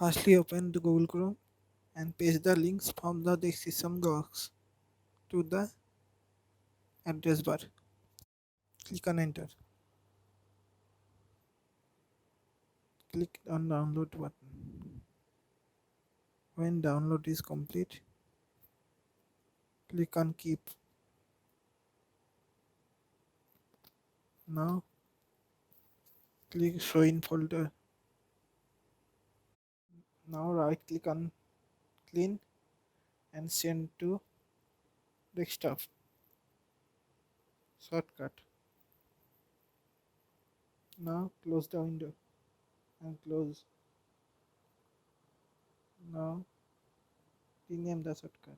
Firstly, open the Google Chrome and paste the links from the description box to the address bar. Click on enter. Click on download button. When download is complete, click on keep. Now click show in folder. Now right click on clean and send to desktop. Shortcut. Now close the window and close. Now rename the shortcut.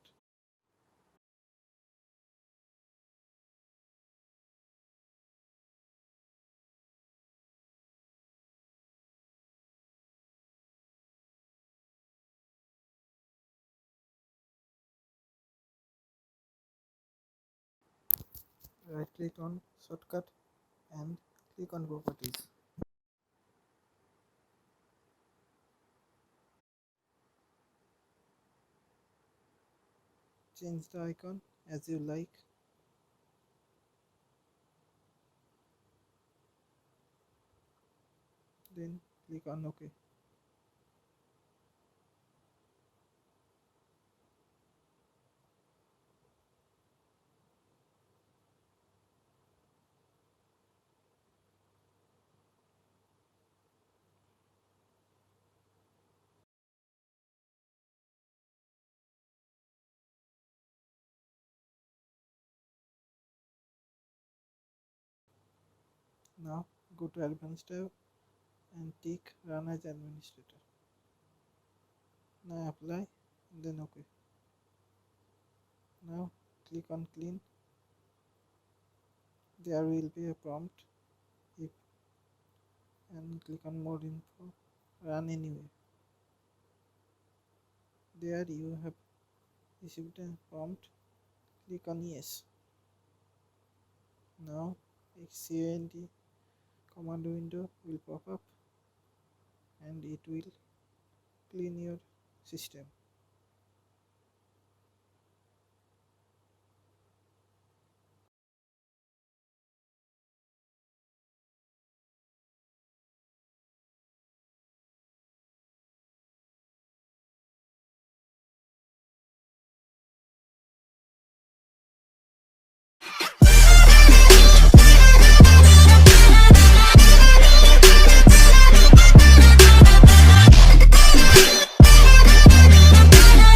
Right click on shortcut and click on properties. Change the icon as you like. Then click on OK. Now go to advanced tab and tick run as administrator. Now apply and then OK. Now click on clean. There will be a prompt if and click on more info. Run anyway. There you have received a prompt. Click on yes. Now XCND command window will pop up and it will clean your system.